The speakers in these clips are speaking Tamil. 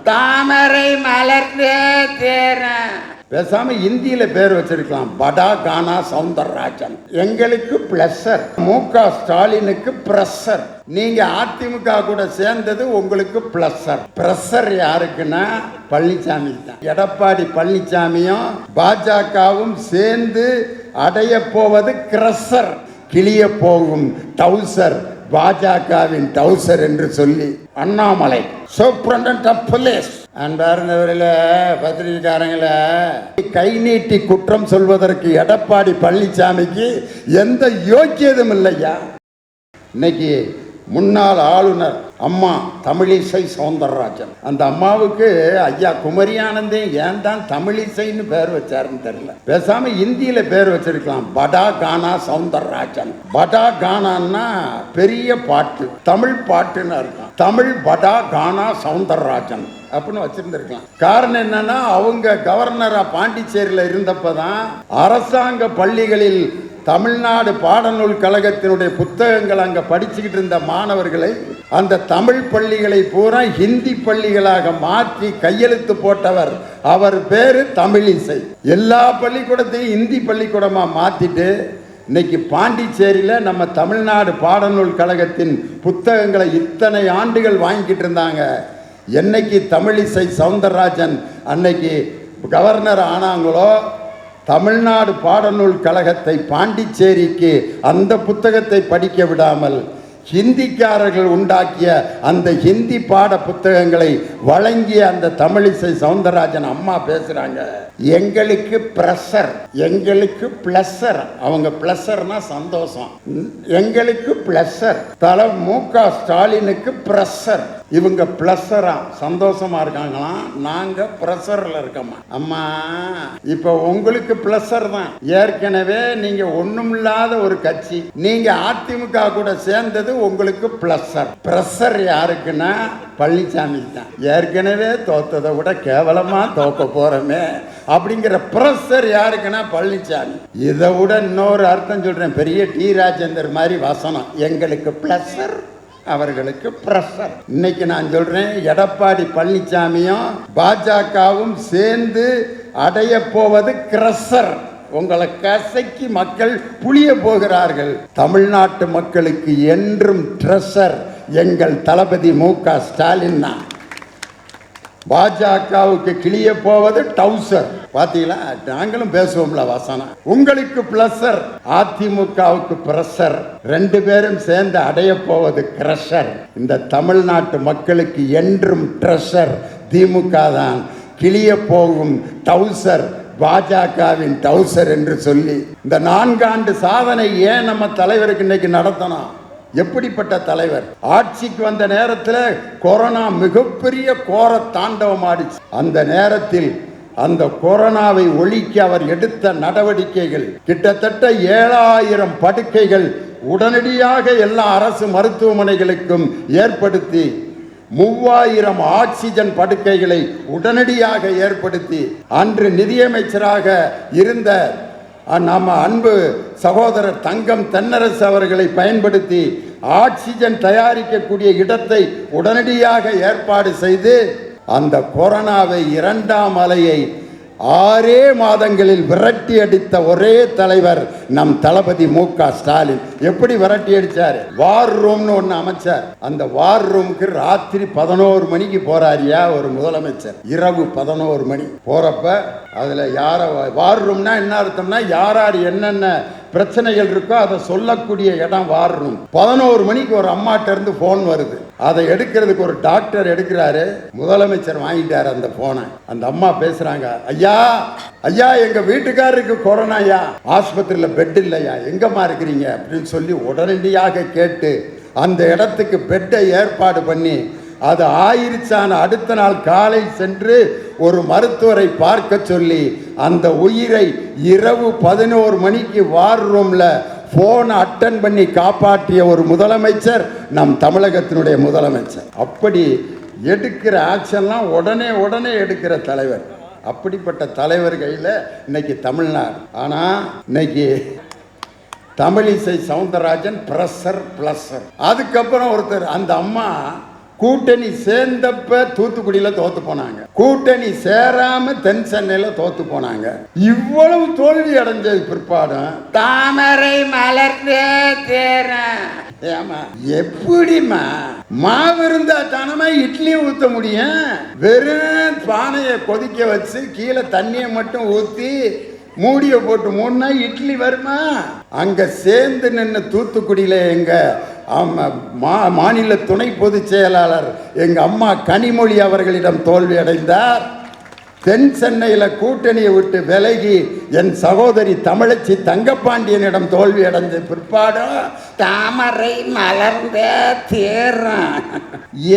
தாமரை மலர்ந்தே தேர. பேசாம இந்தியில பேர் வச்சிருக்கலாம், படா கானா சவுந்தரராஜன். எங்களுக்கு பிளஸர், மு.க. ஸ்டாலினுக்கு பிரஷர். நீங்க அதிமுக கூட சேர்ந்தது உங்களுக்கு பிளஸர். பிரஷர் யாருக்குன்னா பழனிசாமி தான். எடப்பாடி பழனிசாமியும் பாஜகவும் சேர்ந்து அடைய போவது கிரஷர், கிளிய போகும் டவுசர், பாஜகவின் டவுசர் என்று சொல்லி அண்ணாமலை சூப்பரண்டன்ட் ஆஃப் போலீஸ் அன்பார்ந்தவர்கள பத்திரிகைக்காரங்கள கை நீட்டி குற்றம் சொல்வதற்கு எடப்பாடி பழனிசாமிக்கு எந்த யோக்கியதும் இல்லையா. இன்னைக்கு முன்னாள் ஆளுநர் அம்மா தமிழிசை சவுந்தரராஜன், அந்த அம்மாவுக்கு ஐயா குமரி ஆனந்தன் ஏன் தான் தமிழிசைன்னு பேர் வச்சாருன்னு தெரியல. பேசாம இந்தியில பேர் வச்சிருக்கலாம், படா கானா சவுந்தரராஜன். படா கானான்னா பெரிய பாட்டு, தமிழ் பாட்டுன்னு அர்த்தம். தமிழ் படா கானா சவுந்தரராஜன் அப்படின்னு வச்சிருந்திருக்கலாம். காரணம் என்னன்னா, அவங்க கவர்னரா பாண்டிச்சேரியில் இருந்தப்பதான் அரசாங்க பள்ளிகளில் தமிழ்நாடு பாடநூல் கழகத்தினுடைய புத்தகங்கள் அங்க படிச்சுக்கிட்டு இருந்த மாணவர்களை அந்த தமிழ் பள்ளிகளை பூரா ஹிந்தி பள்ளிகளாக மாற்றி கையெழுத்து போட்டவர். அவர் பேரு தமிழிசை. எல்லா பள்ளிக்கூடத்தையும் ஹிந்தி பள்ளிக்கூடமா மாத்திட்டு இன்னைக்கு பாண்டிச்சேரியில நம்ம தமிழ்நாடு பாடநூல் கழகத்தின் புத்தகங்களை இத்தனை ஆண்டுகள் வாங்கிட்டு இருந்தாங்க. என்னைக்கு தமிழிசை சவுந்தரராஜன் அன்னைக்கு கவர்னர் ஆனாங்களோ, தமிழ்நாடு பாடநூல் கழகத்தை பாண்டிச்சேரிக்கு அந்த புத்தகத்தை படிக்க விடாமல் ஹிந்திக்காரர்கள் உண்டாக்கிய அந்த ஹிந்தி பாட புத்தகங்களை வழங்கிய அந்த தமிழிசை சவுந்தரராஜன் அம்மா பேசுறாங்க, எங்களுக்கு பிரஷர், எங்களுக்கு பிளஸர். அவங்க பிளஸர்னா சந்தோஷம், எங்களுக்கு பிளஸர். தலை மு.க. ஸ்டாலினுக்கு பிரஷர். இவங்க பிளஸரா சந்தோஷமா இருக்காங்களாம், நாங்க பிரஷர்ல இருக்கோமா. அம்மா இப்ப உங்களுக்கு பிளஸர் தான். ஏற்கனவே நீங்க ஒண்ணுமில்லாத ஒரு கட்சி, நீங்க அதிமுக கூட சேர்ந்தது உங்களுக்கு பிளஸர். பிரஷர் யாருக்குன்னா பழனிசாமி தான். ஏற்கனவே தோத்ததை விட கேவலமா தோக்க போறோமே அப்படிங்கிற பிரஷர் யாருக்குன்னா பழனிசாமி. இதை விட இன்னொரு அர்த்தம் சொல்றேன், பெரிய டி ராஜேந்தர் மாதிரி வசனம், எங்களுக்கு பிளஸர் அவர்களுக்கு பிரஷர். இன்னைக்கு நான் சொல்றேன், எடப்பாடி பழனிசாமியும் பாஜகவும் சேர்ந்து அடைய போவது கிரஷர். உங்களை கசைக்கு மக்கள் புளிய போகிறார்கள். தமிழ்நாட்டு மக்களுக்கு என்றும் ட்ரெஷர் எங்கள் தளபதி மு.க. ஸ்டாலின் தான். பாஜகவுக்கு கிளிய போவது டவுசர். பாத்தீங்களா, நாங்களும் பேசுவோம்ல வசனம். உங்களுக்கு பிளஸர், அதிமுகவுக்கு பிரஷர். ரெண்டு பேரும் சேர்ந்து அடைய போவது கிரஷர். இந்த தமிழ்நாட்டு மக்களுக்கு என்றும் ட்ரெஷர் திமுக தான். கிளிய போகும் டவுசர் பாஜகவின் டவுசர் என்று சொல்லி இந்த 4 ஆண்டு சாதனை ஏன் நம்ம தலைவருக்கு இன்னைக்கு நடத்தணும்? எப்படிப்பட்ட தலைவர்? ஆட்சிக்கு வந்த நேரத்தில் கொரோனா மிகப்பெரிய கோர தாண்டவம் ஆடிச்சு. அந்த நேரத்தில் அந்த கொரோனாவை ஒழிக்க அவர் எடுத்த நடவடிக்கைகள், கிட்டத்தட்ட 7000 படுக்கைகள் உடனடியாக எல்லா அரசு மருத்துவமனைகளுக்கும் ஏற்படுத்தி 3000 ஆக்சிஜன் படுக்கைகளை உடனடியாக ஏற்படுத்தி, அன்று நிதியமைச்சராக இருந்த நம்ம அன்பு சகோதரர் தங்கம் தென்னரசு அவர்களை பயன்படுத்தி ஆக்சிஜன் தயாரிக்கக்கூடிய இடத்தை உடனடியாக ஏற்பாடு செய்து அந்த கொரோனாவை 2ஆம் அலையை 6 மாதங்களில் விரட்டி அடித்த ஒரே தலைவர் நம் தளபதி மு.க. ஸ்டாலின். எப்படி விரட்டி அடிச்சாரு? வார் ரூம்னு ஒண்ணு அமைச்சார். அந்த வார் ரூமுக்கு ராத்திரி 11 மணிக்கு போறாரியா ஒரு முதலமைச்சர். இரவு 11 மணி போறப்ப அதுல யார வார் ரூம்னா என்ன அர்த்தம்னா, யார் யார் என்னென்ன பிரச்சனைகள் இருக்கோ அதை சொல்லக்கூடிய இடம் வார் ரூம். 11 மணிக்கு ஒரு அம்மாட்ட இருந்து போன் வருது. அதை எடுக்கிறதுக்கு ஒரு டாக்டர் எடுக்கிறாரு. முதலமைச்சர் வாங்கிட்டாரு அந்த போனை. அந்த அம்மா பேசுறாங்க, ஐயா ஐயா எங்க வீட்டுக்காரருக்கு கொரோனா ஐயா, ஆஸ்பத்திரியில பெட் இல்லையா, எங்கம்மா இருக்கிறீங்க அப்படின்னு சொல்லி உடனடியாக கேட்டு அந்த இடத்துக்கு பெட்டை ஏற்பாடு பண்ணி, அது ஆயிருச்சான அடுத்த நாள் காலை சென்று ஒரு மருத்துவரை பார்க்க சொல்லி அந்த உயிரை இரவு 11 மணிக்கு வார் ரூம்ல போன் அட்டன் பண்ணி காப்பாற்றிய ஒரு முதலமைச்சர் நம் தமிழகத்தினுடைய முதலமைச்சர். அப்படி எடுக்கிற ஆக்ஷன்லாம் உடனே எடுக்கிற தலைவர். அப்படிப்பட்ட தலைவர் கையில் இன்னைக்கு தமிழ்நாடு. ஆனா இன்னைக்கு தமிழிசை சவுந்தரராஜன் பிரஷர் பிளஸர். அதுக்கப்புறம் ஒருத்தர், அந்த அம்மா கூட்டணி சேர்ந்தப்ப தூத்துக்குடியில தோத்து போனாங்க, கூட்டணி சேராம தென் சென்னையில தோத்து போனாங்க. இவ்வளவு தோல்வி அடைஞ்சது பிற்பாடும் தாமரை மலர்ந்தே தேர. ஏமா எப்படிமா மாவு இருந்தா தானமா இட்லி ஊத்த முடியும்? வெறும் பானையை கொதிக்க வச்சு கீழே தண்ணியை மட்டும் ஊத்தி மூடிய போட்டு மூணா இட்லி வருமா? அங்க சேர்ந்து நின்று தூத்துக்குடியில எங்க மாநில துணை பொதுச் செயலாளர் எங்க அம்மா கனிமொழி அவர்களிடம் தோல்வி அடைந்தார். தென் சென்னையில் கூட்டணியை விட்டு விலகி என் சகோதரி தமிழச்சி தங்கப்பாண்டியனிடம் தோல்வி அடைஞ்ச பிற்பாடும் தாமரை மலர்ந்த தேர்றான்.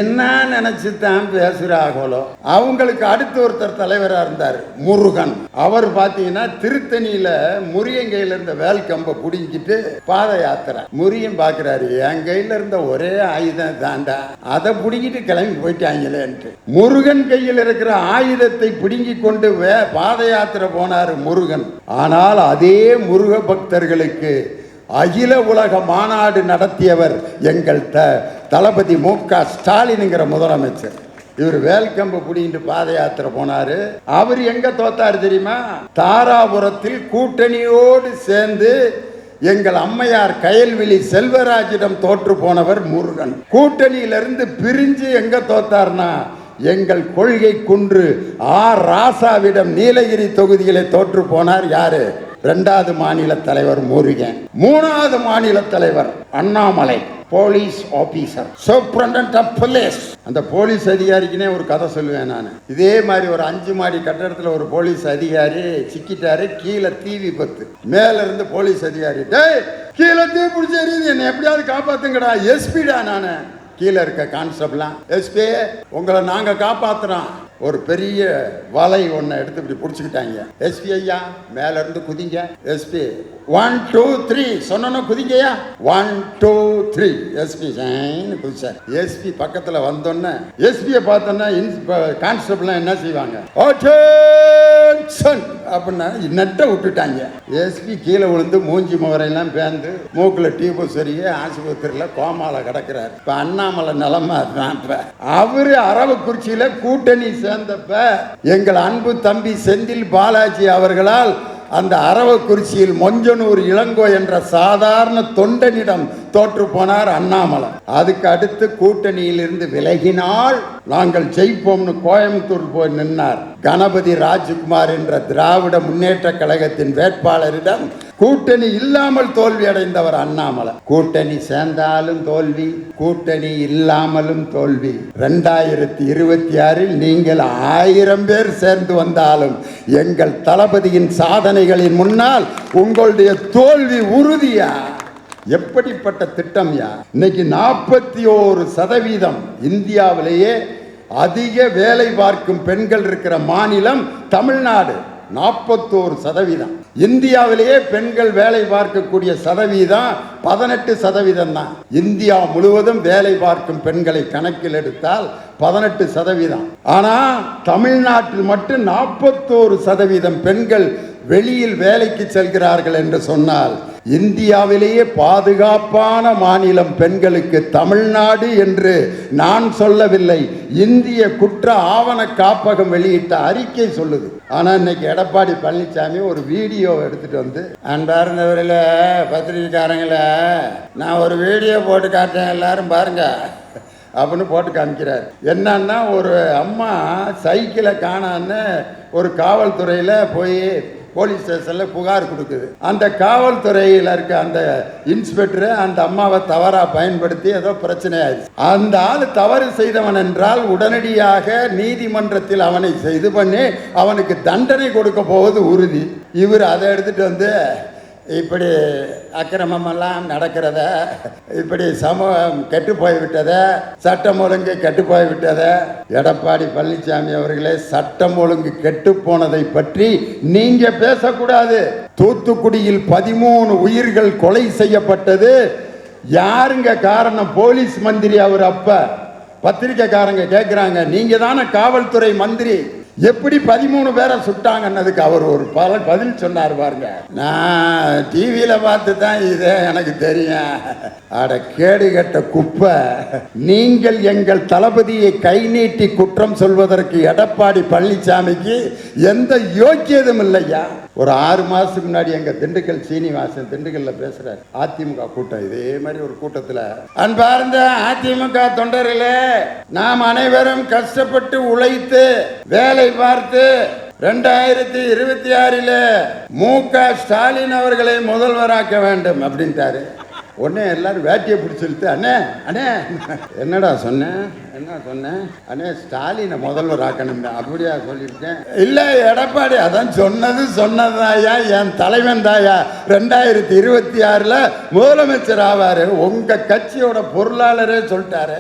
என்ன நினைச்சு தான் பேசுறாங்களோ. அவங்களுக்கு அடுத்து ஒருத்தர் தலைவராக இருந்தார் முருகன். அவர் பார்த்தீங்கன்னா திருத்தணியில முருகன் இருந்த வேல் கம்பை பிடிங்கிட்டு பாத யாத்திரை. முருகன் பார்க்கிறாரு, என் கையில இருந்த ஒரே ஆயுதம் தாண்டா, அதை பிடிங்கிட்டு கிளம்பி போயிட்டாங்களேன்ட்டு முருகன் கையில் இருக்கிற ஆயுதத்தை பிடுங்கி கொண்டு பாத யாத்திரை போனார் முருகன். ஆனால் அதே முருக பக்தர்களுக்கு அகில உலக மாநாடு நடத்தியவர் எங்கள் தளபதி மு.க. ஸ்டாலின்ங்கிற முதலமைச்சர். இவர் வேல்கம்பு புடிங்கிட்டு பாத யாத்திரை போனாரு. அவர் எங்க தோத்தாரு தெரியுமா? தாராபுரத்தில் கூட்டணியோடு சேர்ந்து எங்கள் அம்மையார் கயல்விழி செல்வராஜிடம் தோற்று போனவர் முருகன். கூட்டணியிலிருந்து பிரிஞ்சு எங்க தோத்தார்னா எங்கள் கொள்கை குன்று ஆர் ராசாவிடம் நீலகிரி தொகுதியிலே தோற்று போனார். யாரு? இரண்டாவது மாநில தலைவர் முருகன். மூணாவது மாநில தலைவர் Annamalai, police officer, superintendent of police. அந்த போலீஸ் அதிகாரிக்குனே ஒரு கதை சொல்லுவேன் நான். இதே மாதிரி ஒரு 5 மாடி கட்டடத்தில் ஒரு போலீஸ் அதிகாரி சிக்கிட்டாரு. கீழே தீ விபத்து. மேல இருந்து போலீஸ் அதிகாரி, டேய் கீழே தீ பிடிச்சி எரியுது, என்னை எப்படியாவது காப்பாத்துங்கடா. எஸ்பிடா நானு. கீழே இருக்க கான்ஸ்டபிளாம், எஸ்பி உங்களை நாங்க காப்பாத்துறோம். ஒரு பெரிய வலை ஒன்றை எடுத்து இப்படி பிடிச்சிக்கிட்டாங்க. எஸ்பி ஐயா மேல இருந்து குதிங்க. எஸ்பி 1 2 3 சொன்ன குதிங்கயா. 1 2 3 எஸ்பி குதிச்சார். எஸ்பி பக்கத்துல வந்தோன்னே எஸ்பியை பார்த்தோன்னா கான்ஸ்டபிள் என்ன செய்வாங்க, அப்படின்னா நெட்டை விட்டுட்டாங்க. எஸ்பி கீழே விழுந்து மூஞ்சி முகரையெல்லாம் பேர்ந்து மூக்குல டியூப் சரிய ஆஸ்பத்திரியில் கோமால கிடக்கிறார். இப்ப அண்ணாமலை நிலைமை தான். இப்ப அவரு அரவக்குறிச்சியில கூட்டணி சேர்ந்தப்ப எங்கள் அன்பு தம்பி செந்தில் பாலாஜி அவர்களால் அந்த அரவக்குறிச்சியில் மொஞ்சனூர் இளங்கோ என்ற சாதாரண தொண்டனிடம் தோற்று போனார் அண்ணாமலை. அதுக்கு அடுத்து கூட்டணியில் இருந்து விலகினால் நாங்கள் ஜெயிப்போம்னு கோயம்புத்தூர் போய் நின்னார். கணபதி ராஜ்குமார் என்ற திராவிட முன்னேற்ற கழகத்தின் வேட்பாளரிடம் கூட்டணி இல்லாமல் தோல்வி அடைந்தவர் அண்ணாமலை. கூட்டணி சேர்ந்தாலும் தோல்வி, கூட்டணி இல்லாமலும் தோல்வி. 2026 நீங்கள் 1000 பேர் சேர்ந்து வந்தாலும் எங்கள் தளபதியின் சாதனைகளின் முன்னால் உங்களுடைய தோல்வி உறுதியா. எப்படிப்பட்ட திட்டம் யா. இன்னைக்கு 41% இந்தியாவிலேயே அதிக வேலை பார்க்கும் பெண்கள் இருக்கிற மாநிலம் தமிழ்நாடு. 41%. இந்தியாவிலேயே பெண்கள் வேலை பார்க்கக்கூடிய சதவீதம் 18% தான். இந்தியா முழுவதும் வேலை பார்க்கும் பெண்களை கணக்கில் எடுத்தால் 18%. ஆனா தமிழ்நாட்டில் மட்டும் 41% பெண்கள் வெளியில் வேலைக்கு செல்கிறார்கள் என்று சொன்னால் இந்தியாவிலேயே பாதுகாப்பான மாநிலம் பெண்களுக்கு தமிழ்நாடு என்று நான் சொல்லவில்லை, இந்திய குற்ற ஆவண காப்பகம் வெளியிட்ட அறிக்கை சொல்லுது. ஆனா இன்னைக்கு எடப்பாடி பழனிசாமி ஒரு வீடியோ எடுத்துட்டு வந்து, அன்பார்ந்தவர்கள பத்திரிகைக்காரங்கள நான் ஒரு வீடியோ போட்டு காட்டுறேன் எல்லாரும் பாருங்க அப்படின்னு போட்டு காமிக்கிறார். என்னன்னா ஒரு அம்மா சைக்கிளை காணான்னு ஒரு காவல்துறையில போய் போலீஸ் ஸ்டேஷனில் புகார் கொடுக்குது. அந்த காவல்துறையில் இருக்க அந்த இன்ஸ்பெக்டர் அந்த அம்மாவை தவறாக பயன்படுத்தி ஏதோ பிரச்சனை ஆயிடுச்சு. அந்த ஆள் தவறு செய்தவன் என்றால் உடனடியாக நீதிமன்றத்தில் அவனை இது பண்ணி அவனுக்கு தண்டனை கொடுக்க போவது உறுதி. இவர் அதை எடுத்துட்டு வந்து இப்படி அக்கிரமெல்லாம் நடக்கிறத, இப்படி சமூகம் கெட்டு போய்விட்டத, சட்டம் ஒழுங்கு கெட்டு போய்விட்டத. எடப்பாடி பழனிசாமி அவர்களே, சட்டம் ஒழுங்கு கெட்டு போனதை பற்றி நீங்க பேசக்கூடாது. தூத்துக்குடியில் 13 உயிர்கள் கொலை செய்யப்பட்டது யாருங்க காரணம்? போலீஸ் மந்திரி அவர். அப்ப பத்திரிக்கைக்காரங்க கேட்கிறாங்க, நீங்க தானே காவல்துறை மந்திரி, எப்படி 13 பேரை சுட்டாங்கன்னதுக்கு அவர் ஒரு பதில் சொன்னார் பாருங்க. நான் டிவியில பார்த்து தான் இது எனக்கு தெரியும். அட கேடுகட்ட குப்பை, நீங்கள் எங்கள் தளபதியை கை நீட்டி குற்றம் சொல்வதற்கு எடப்பாடி பழனிசாமிக்கு எந்த யோக்கியதும் இல்லையா. ஒரு 6 மாசத்துக்கு முன்னாடி எங்க திண்டுக்கல் சீனிவாசன் திண்டுக்கல்ல பேசுறாரு. அதிமுக கூட்டம், இதே மாதிரி ஒரு கூட்டத்துல அன்பார்ந்த அதிமுக தொண்டர்களே, நாம் அனைவரும் கஷ்டப்பட்டு உழைத்து வேலை பார்த்து 2026 மு.க. ஸ்டாலின் அவர்களை முதல்வராக்க வேண்டும் அப்படின்ட்டாரு. உடனே எல்லாரும் வேட்டியை பிடிச்சிட்டு, அண்ணே அண்ணே என்னடா சொன்னேன், என்ன சொன்னேன், அண்ணே ஸ்டாலினை முதல்வர் ஆக்கணும் அப்படியா சொல்லியிருக்கேன். இல்லை எடப்பாடி, அதான் சொன்னதாயா, என் தலைவன் தாயா 2026 முதலமைச்சர் ஆவாரு, உங்க கட்சியோட பொருளாளரே சொல்லிட்டாரு.